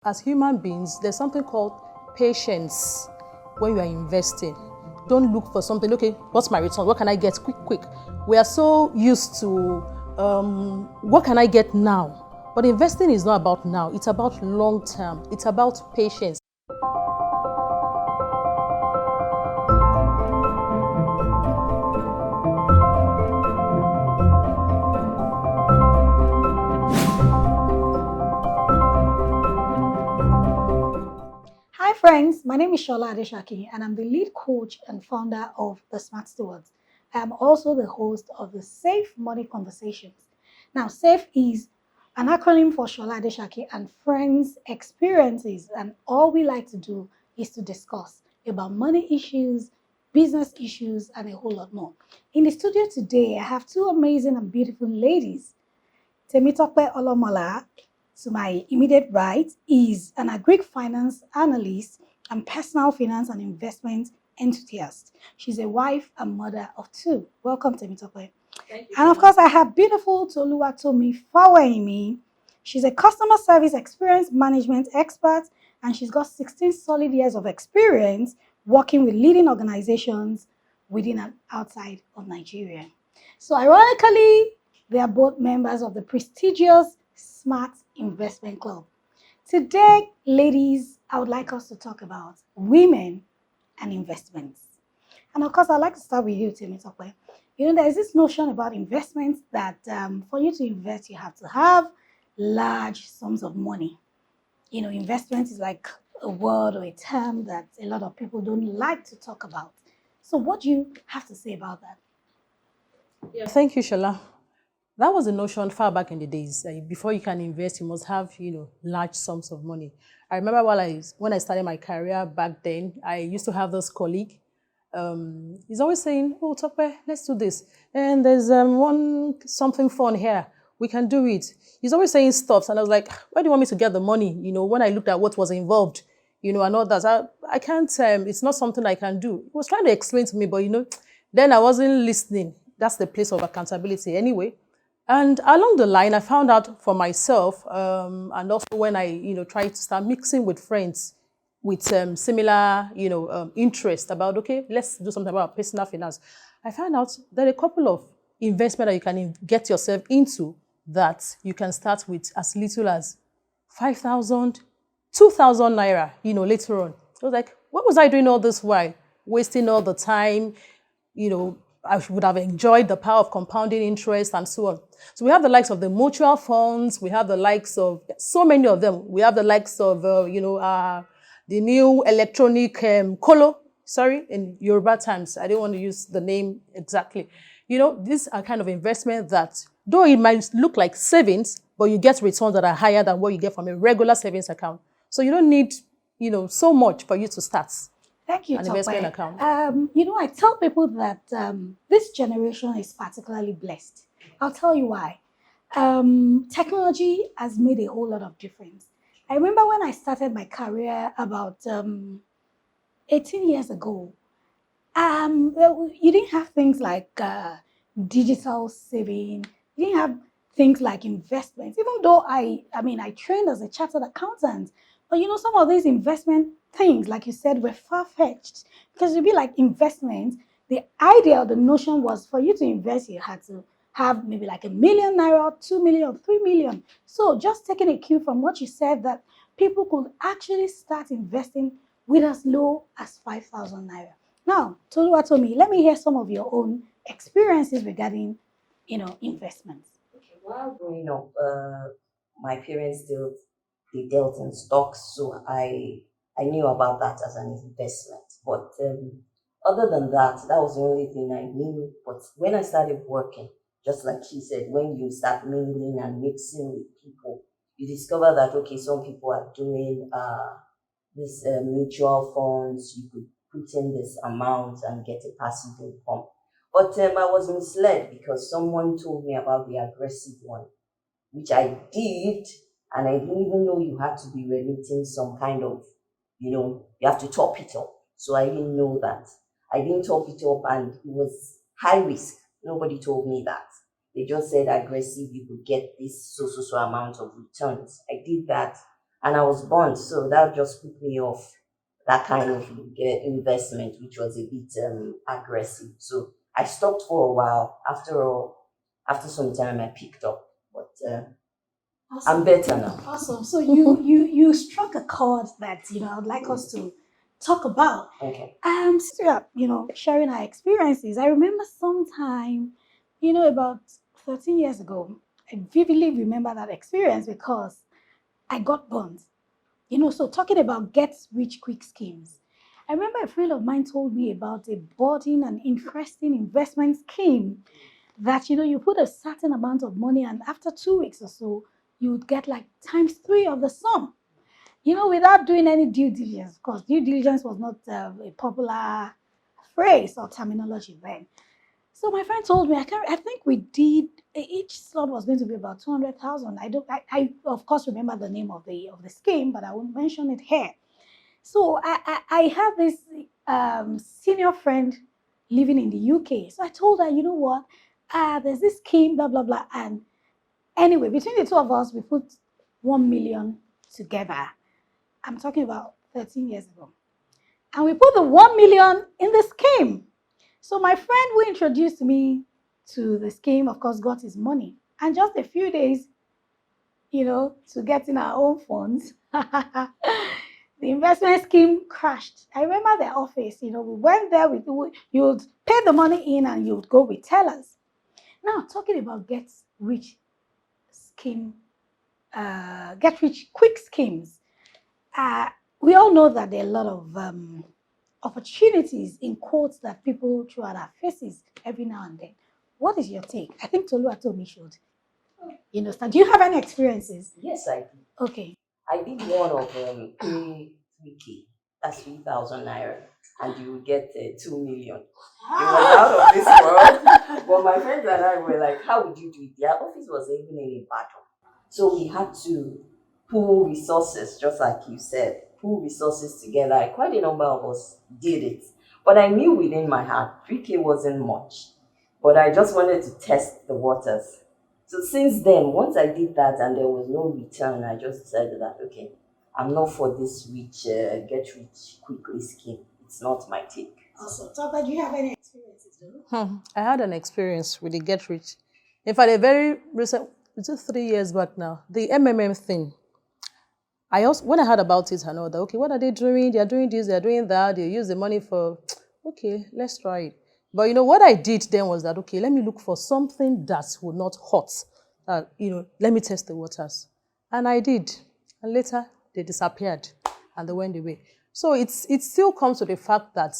As human beings, there's something called patience when you are investing. Don't look for something, okay, what's my return? What can I get quick? We are so used to what can I get now? But investing is not about now, it's about long term, it's about patience. Hi friends, my name is Sola Adesakin and I'm the lead coach and founder of the Smart Stewards. I am also the host of the Safe Money Conversations. Now, SAFE is an acronym for Sola Adesakin and friends experiences, and all we like to do is to discuss about money issues, business issues, and a whole lot more. In the studio today, I have two amazing and beautiful ladies. Tope Olomola, to my immediate right, is an agri finance analyst and personal finance and investment enthusiast. She's a wife and mother of two. Welcome, Tope. Thank you. And of course, I have beautiful Tomi Fawehinmi. She's a customer service experience management expert, and she's got 16 solid years of experience working with leading organizations within and outside of Nigeria. So ironically, they are both members of the prestigious Smart Investment Club. Today, ladies, I would like us to talk about women and investments. And of course, I'd like to start with you, Tope. There's this notion about investments that for you to invest, you have to have large sums of money. Investment is like a word or a term that a lot of people don't like to talk about. So what do you have to say about that? Yeah. Thank you, Shola. That was a notion far back in the days. Before you can invest, you must have, large sums of money. I remember when I started my career back then, I used to have this colleague. He's always saying, "Oh, Tope, let's do this." And there's something fun here. We can do it. He's always saying stuff, and I was like, "Where do you want me to get the money?" When I looked at what was involved, and all that, I can't. It's not something I can do. He was trying to explain to me, but then I wasn't listening. That's the place of accountability, anyway. And along the line, I found out for myself, and also when I, tried to start mixing with friends with similar, interest about, okay, let's do something about personal finance. I found out there are a couple of investment that you can get yourself into that you can start with as little as 5,000, 2,000 naira, later on. I was like, what was I doing all this while? Wasting all the time, I would have enjoyed the power of compounding interest and so on. So we have the likes of the mutual funds. We have the likes of so many of them. We have the likes of, the new electronic kolo. Sorry, in Yoruba times. I don't want to use the name exactly. These are kind of investment that, though it might look like savings, but you get returns that are higher than what you get from a regular savings account. So you don't need, so much for you to start. Thank you, an Tope. investment account. I tell people that this generation is particularly blessed. I'll tell you why. Technology has made a whole lot of difference. I remember when I started my career about 18 years ago, you didn't have things like digital saving. You didn't have things like investments. Even though I trained as a chartered accountant, but some of these investment things, like you said, were far-fetched because it'd be like investments. The idea or the notion was for you to invest, you had to have maybe like 1 million naira, 2 million, 3 million. So just taking a cue from what you said, that people could actually start investing with as low as 5,000 naira. Now, Tomi, let me hear some of your own experiences regarding, investments. Okay, while growing up, my parents they dealt in stocks, so I knew about that as an investment. But other than that, that was the only thing I knew. But when I started working, just like she said, when you start mingling and mixing with people, you discover that okay, some people are doing this mutual funds. You could put in this amount and get a passive income. But I was misled because someone told me about the aggressive one, which I did, and I didn't even know you had to be remitting some kind of, you have to top it up. So I didn't know that. I didn't top it up, and it was high risk. Nobody told me that. They just said aggressive, you could get this so amount of returns. I did that, and I was born, so that just put me off that kind of investment, which was a bit aggressive. So I stopped for a while. After all, after some time, I picked up, but I'm Awesome. better now. Awesome. So you struck a chord that I'd like us to talk about. Okay. Since we are sharing our experiences, I remember sometime about 13 years ago. I vividly remember that experience because I got burned. So talking about get rich quick schemes. I remember a friend of mine told me about a budding and interesting investment scheme that you put a certain amount of money, and after 2 weeks or so you would get like times three of the sum, without doing any due diligence. Of course, due diligence was not a popular phrase or terminology then. So my friend told me, I think we did, each slot was going to be about 200,000. I of course remember the name of the scheme, but I won't mention it here. So I have this senior friend living in the UK. So I told her, you know what, there's this scheme, blah, blah, blah. And anyway, between the two of us, we put 1 million together. I'm talking about 13 years ago. And we put the 1 million in the scheme. So my friend who introduced me to the scheme, of course, got his money. And just a few days, to get in our own funds, the investment scheme crashed. I remember the office, we went there, you would pay the money in and you would go with tellers. Now, talking about get rich quick schemes, we all know that there are a lot of opportunities in quotes that people throw at our faces every now and then. What is your take? I think Tomi should. Do you have any experiences? Yes, I did. Okay. I did one of pay 3K, that's 3,000 naira, and you will get 2 million. It was out of this world. But my friends and I were like, how would you do it? Their office was even in a battle. So we had to pool resources, just like you said, pool resources together. Quite a number of us did it. But I knew within my heart, 3K wasn't much. But I just wanted to test the waters. So since then, once I did that and there was no return, I just decided that, okay, I'm not for this get rich quickly scheme. It's not my take. Awesome. Tope, do you have any experiences? I had an experience with the get rich. In fact, a very recent, it's just 3 years back now, the MMM thing. I also, when I heard about it, I know that, okay, what are they doing? They're doing this, they're doing that, they use the money for, okay, let's try it. But what I did then was that, okay, let me look for something that would not hurt. Let me test the waters. And I did. And later, they disappeared and they went away. So it still comes to the fact that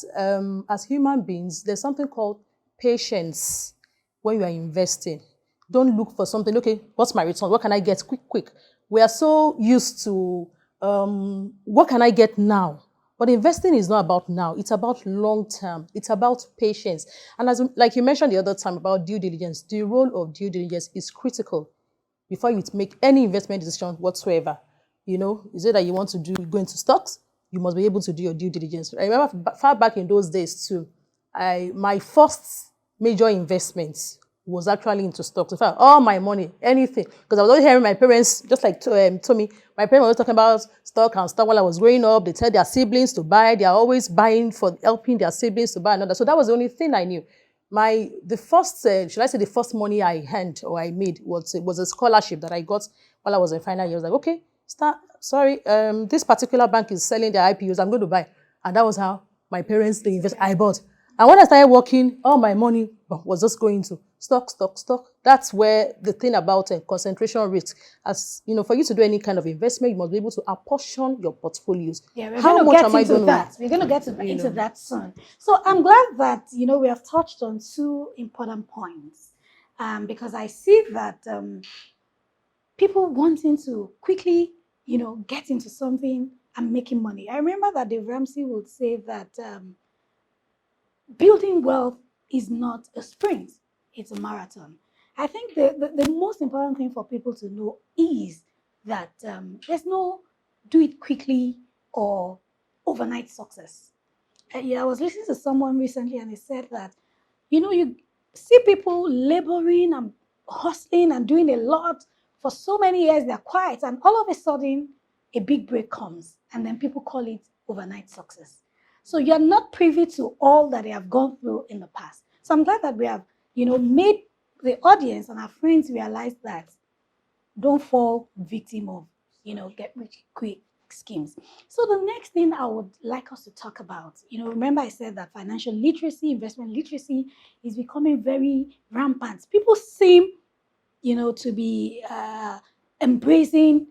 as human beings, there's something called patience when you are investing. Don't look for something, okay, what's my return? What can I get quick? We are so used to what can I get now? But investing is not about now. It's about long term. It's about patience. And like you mentioned the other time about due diligence, the role of due diligence is critical before you make any investment decision whatsoever. Is it that you want to go into stocks? You must be able to do your due diligence. I remember far back in those days too, my first major investment was actually into stocks. In fact, all my money, anything, because I was always hearing my parents, just like Tomi, my parents were always talking about stock and stuff while I was growing up. They tell their siblings to buy. They are always buying for helping their siblings to buy another. So that was the only thing I knew. The first money I earned or I made was a scholarship that I got while I was in final year. I was like, okay, this particular bank is selling their IPOs. I'm going to buy. And that was how my parents, they invest. I bought. And when I started working, all my money was just going to stock. That's where the thing about concentration risk, as for you to do any kind of investment, you must be able to apportion your portfolios. Yeah, we're going to get into that. We're going to get into that soon. So I'm glad that we have touched on two important points, because I see that people wanting to quickly get into something and making money. I remember that Dave Ramsey would say that building wealth is not a sprint, it's a marathon. I think the most important thing for people to know is that there's no do it quickly or overnight success. I was listening to someone recently and they said that, you see people laboring and hustling and doing a lot for so many years, they're quiet, and all of a sudden, a big break comes, and then people call it overnight success. So you're not privy to all that they have gone through in the past. So I'm glad that we have, made the audience and our friends realize that don't fall victim of, get rich quick schemes. So the next thing I would like us to talk about, remember I said that financial literacy, investment literacy is becoming very rampant. People seem, to be embracing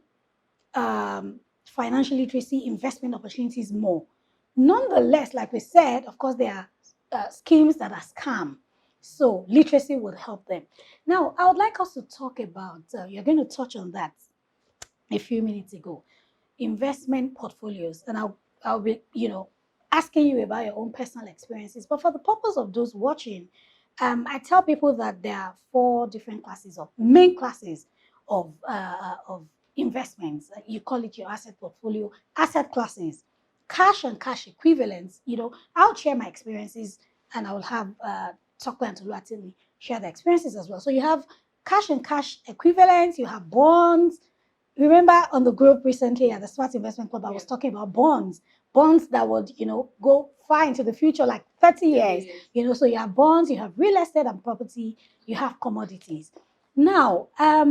financial literacy, investment opportunities more. Nonetheless, like we said, of course, there are schemes that are scam. So literacy will help them. Now, I would like us to talk about, you're going to touch on that a few minutes ago, investment portfolios. And I'll be, asking you about your own personal experiences. But for the purpose of those watching, I tell people that there are four different classes of main classes of investments. You call it your asset portfolio, asset classes, cash and cash equivalents. I'll share my experiences, and I will have Tope and Oluwatomi share their experiences as well. So you have cash and cash equivalents, you have bonds. Remember on the group recently at the Smart Investment Club, I was talking about bonds that would, go far into the future, like 30 years. So you have bonds, you have real estate and property, you have commodities. Now,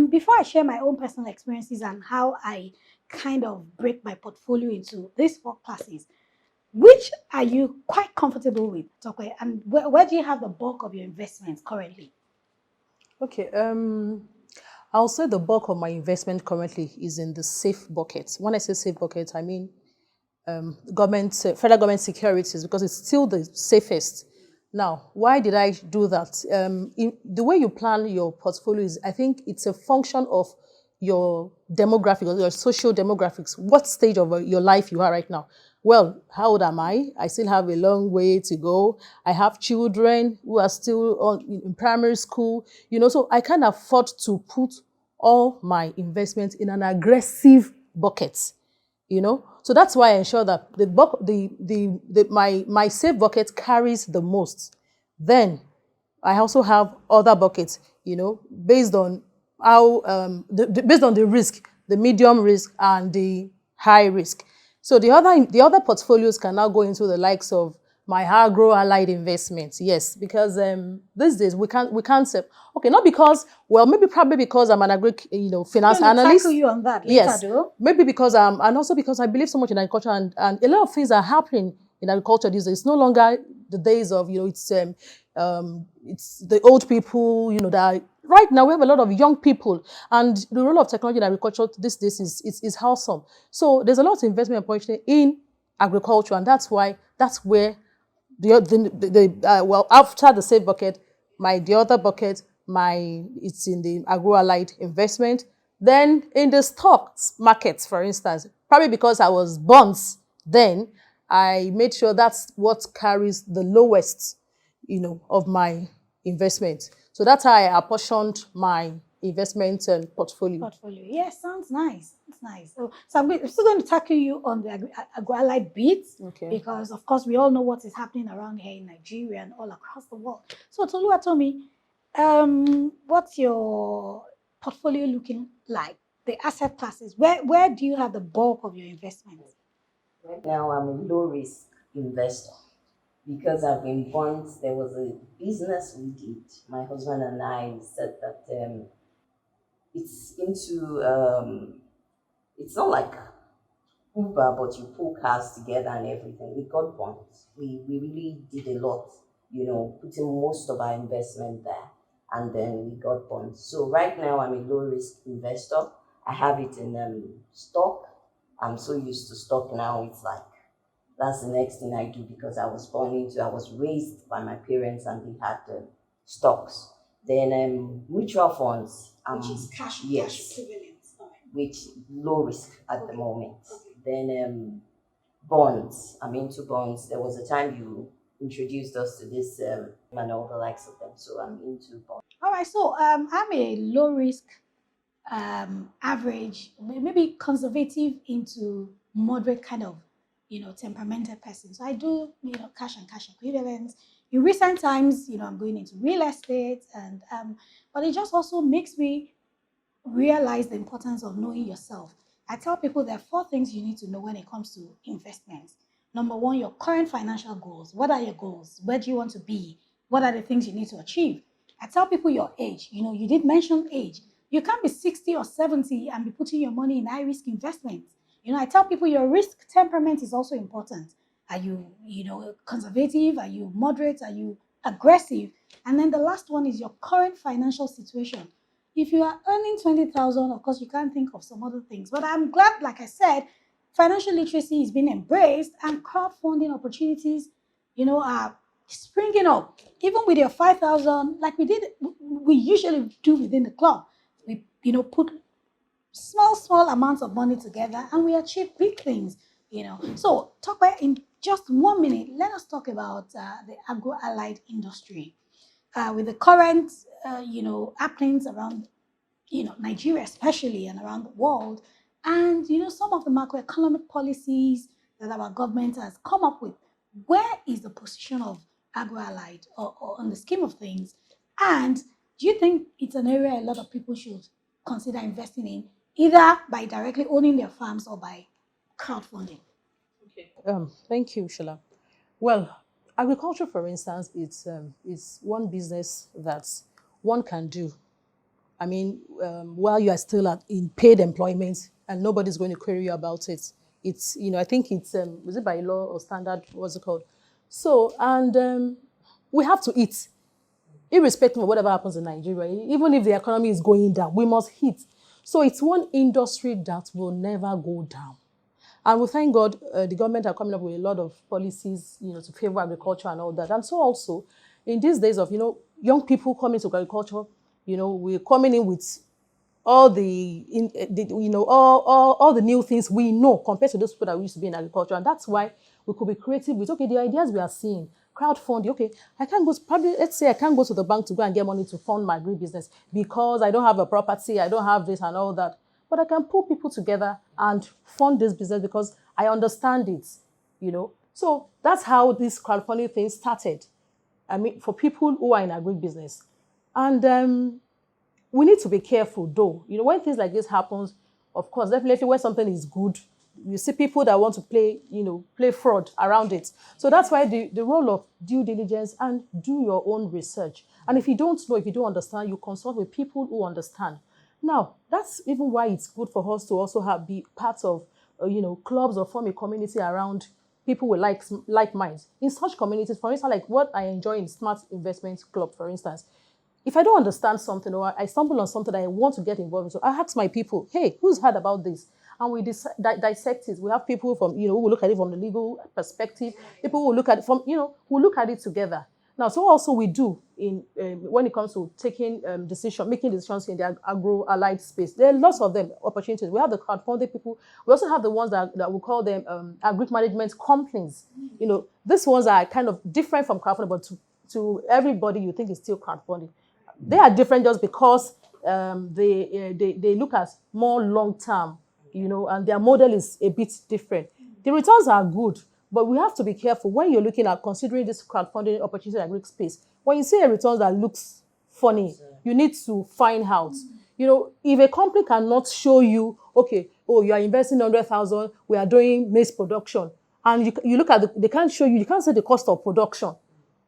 before I share my own personal experiences and how I kind of break my portfolio into these four classes, which are you quite comfortable with, Tope? And where do you have the bulk of your investments currently? Okay. I'll say the bulk of my investment currently is in the safe bucket. When I say safe bucket, I mean federal government securities, because it's still the safest. Now, why did I do that? The way you plan your portfolio is, I think it's a function of your demographics, your social demographics, what stage of your life you are right now. Well, how old am I? I still have a long way to go. I have children who are still in primary school, so I can't afford to put all my investments in an aggressive bucket. So that's why I ensure that my safe bucket carries the most. Then I also have other buckets, based on based on the risk, the medium risk and the high risk. So the other portfolios can now go into the likes of my agro-allied investments. Yes, because these days we can't say, okay, not because, well, probably because I'm an finance analyst. Tackle you on that later, Yes, though. maybe because and also because I believe so much in agriculture, and a lot of things are happening in agriculture these days. It's no longer the days of it's the old people that right now we have a lot of young people, and the role of technology in agriculture these days is awesome. So there's a lot of investment opportunity in agriculture, and that's where well, after the safe bucket, the other bucket, it's in the agro-allied investment. Then in the stock markets, for instance, probably because I was bonds then, I made sure that's what carries the lowest, of my investment. So that's how I apportioned my investment and portfolio. Yes, sounds nice. It's nice. So I'm still going to tackle you on the agro-allied bits, Okay. because of course we all know what is happening around here in Nigeria and all across the world. So Oluwatomi, what's your portfolio looking like? The asset classes. Where do you have the bulk of your investments? Right now, I'm a low risk investor because I've been bonds. There was a business we did. My husband and I said that it's into it's not like Uber, but you pull cars together and everything. We got bonds. We really did a lot, putting most of our investment there, and then we got bonds. So right now, I'm a low risk investor. I have it in stock. I'm so used to stock now. It's like that's the next thing I do because I was raised by my parents and they had stocks. Then mutual funds, Which is cash yes, equivalents. which low risk at the moment. Okay. Then bonds. I'm into bonds. There was a time you introduced us to this and all the likes of them. So I'm into bonds. All right, so I'm a low risk, average, maybe conservative into moderate kind of, temperamented person. So I do, cash and cash equivalents. In recent times, I'm going into real estate, and but it just also makes me realize the importance of knowing yourself I tell people there are 4 things you need to know when it comes to investments. Number one, your current financial goals. What are your goals? Where do you want to be? What are the things you need to achieve? I tell people your age. You did mention age. You can't be 60 or 70 and be putting your money in high risk investments. I tell people your risk temperament is also important. Are you conservative? Are you moderate? Are you aggressive? And then the last one is your current financial situation. If you are earning 20,000, of course, you can't think of some other things. But I'm glad, like I said, financial literacy is being embraced and crowdfunding opportunities, are springing up. Even with your 5,000, like we usually do within the club. We, put small amounts of money together and we achieve big things. So, talk about in just 1 minute, let us talk about the agro-allied industry. With the current, happenings around, Nigeria especially and around the world, and, some of the macroeconomic policies that our government has come up with, where is the position of agro-allied or on the scheme of things? And do you think it's an area a lot of people should consider investing in, either by directly owning their farms or by crowdfunding? Thank you, Shola. Well, agriculture, for instance, it's one business that one can do. I mean, while you are still in paid employment and nobody's going to query you about it. It's, I think it's, is it by law or standard? What's it called? So, and we have to eat, irrespective of whatever happens in Nigeria. Even if the economy is going down, we must eat. So it's one industry that will never go down. And we thank God the government are coming up with a lot of policies, to favor agriculture and all that. And so also, in these days of, young people coming to agriculture, we're coming in with all all the new things we know compared to those people that used to be in agriculture. And that's why we could be creative with, okay, the ideas we are seeing, crowdfunding, okay, let's say I can't go to the bank to go and get money to fund my agri business because I don't have a property, I don't have this and all that. But I can pull people together and fund this business because I understand it, So that's how this crowdfunding thing started. I mean, for people who are in agribusiness. And we need to be careful, though. When things like this happens, of course, definitely when something is good, you see people that want to play fraud around it. So that's why the role of due diligence and do your own research. And if you don't know, if you don't understand, you consult with people who understand. Now, that's even why it's good for us to also be parts of, clubs or form a community around people with like minds. In such communities, for instance, like what I enjoy in Smart Investment Club, for instance, if I don't understand something or I stumble on something that I want to get involved in, so I ask my people, hey, who's heard about this? And we dissect it. We have people from, who will look at it from the legal perspective, people who look at it from, who look at it together. Now, so also we do in when it comes to making decisions in the agro-allied space. There are lots of them, opportunities. We have the crowdfunding people. We also have the ones that we call them agri management companies. These ones are kind of different from crowdfunding, but to everybody you think is still crowdfunding. They are different just because they look at more long-term, and their model is a bit different. The returns are good, but we have to be careful when you're looking at considering this crowdfunding opportunity in the agri space. When you see a return that looks funny, you need to find out. If a company cannot show you, okay, you are investing 100,000, we are doing maize production, and you look at they can't show you, you can't say the cost of production.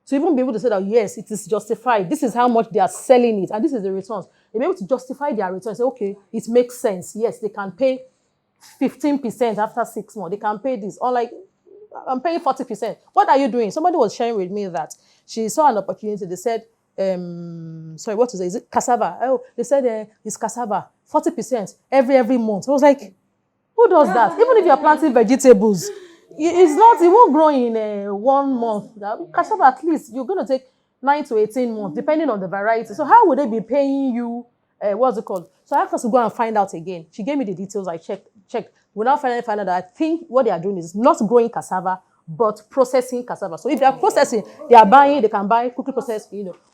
To even be able to say that, yes, it is justified. This is how much they are selling it, and this is the returns. They'll be able to justify their returns. Say, okay, it makes sense. Yes, they can pay 15% after 6 months. They can pay this. Or like, I'm paying 40%. What are you doing? Somebody was sharing with me that she saw an opportunity. They said, sorry, what is it? Is it cassava? Oh, they said it's cassava, 40% every month. I was like, who does that? Even if you're planting vegetables, it won't grow in 1 month. Cassava, at least, you're going to take 9 to 18 months, depending on the variety. So how would they be paying you, what's it called? So I asked her to go and find out again. She gave me the details. I checked. We now finally find out that I think what they are doing is not growing cassava, but processing cassava. So if they are processing, they can buy, quickly process,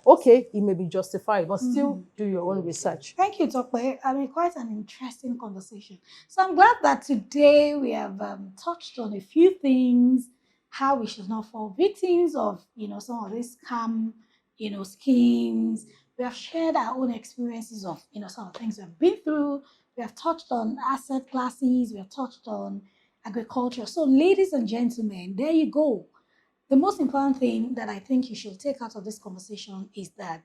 okay, it may be justified, but still do your own research. Thank you, Tope. I mean, quite an interesting conversation. So I'm glad that today we have touched on a few things, how we should not fall victims of, some of these scam, schemes. We have shared our own experiences of, some of the things we've been through, We have touched on asset classes. We have touched on agriculture. So, ladies and gentlemen, there you go. The most important thing that I think you should take out of this conversation is that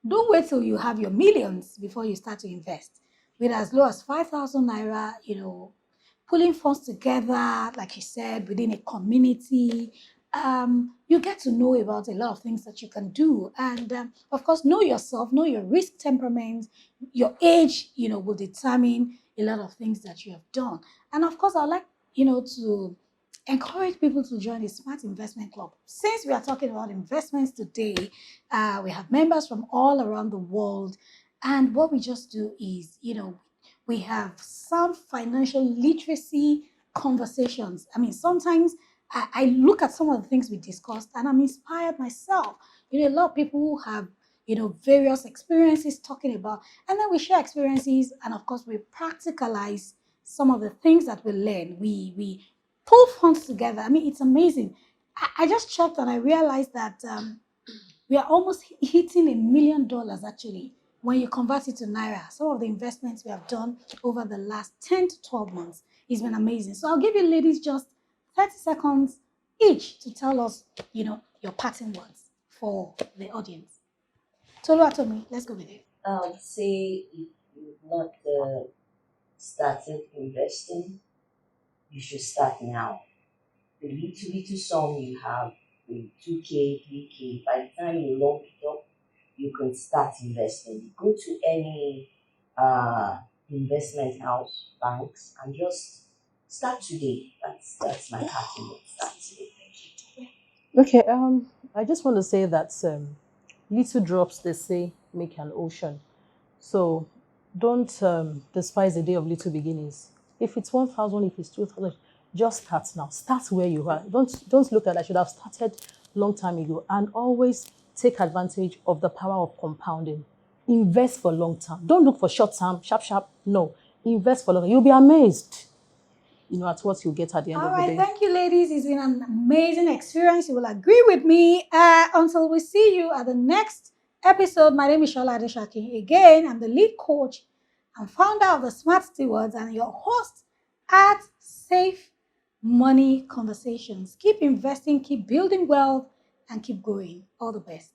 don't wait till you have your millions before you start to invest. With as low as 5,000 naira, pulling funds together, like you said, within a community, you get to know about a lot of things that you can do. And of course, know yourself, know your risk temperament, your age, will determine a lot of things that you have done. And of course, I'd like, to encourage people to join the Smart Investment Club. Since we are talking about investments today, we have members from all around the world. And what we just do is, we have sound financial literacy conversations. I mean, sometimes I look at some of the things we discussed and I'm inspired myself. A lot of people who have, various experiences talking about, and then we share experiences and of course we practicalize some of the things that we learn. We pull funds together. I mean, it's amazing. I just checked and I realized that we are almost hitting $1 million actually when you convert it to Naira. Some of the investments we have done over the last 10 to 12 months has been amazing. So I'll give you ladies just 30 seconds each to tell us, your parting words for the audience. Tomi, let's go with it. I would say if you've not started investing, you should start now. The little sum you have, the 2K, 3K, by the time you lump it up, you can start investing. Go to any investment house, banks, and just start today. That's my parting word. Start today. Thank you. Okay, I just want to say that little drops, they say, make an ocean. So don't despise the day of little beginnings. If it's 1,000, if it's 2,000, just start now. Start where you are. Don't look at I should have started long time ago. And always take advantage of the power of compounding. Invest for long term. Don't look for short term, sharp. No, invest for long term. You'll be amazed, at what you get at the end All of the right, day. thank you, ladies. It's been an amazing experience. You will agree with me. Until we see you at the next episode, my name is Sola Adesakin. Again, I'm the lead coach and founder of the Smart Stewards and your host at Safe Money Conversations. Keep investing, keep building wealth, and keep growing. All the best.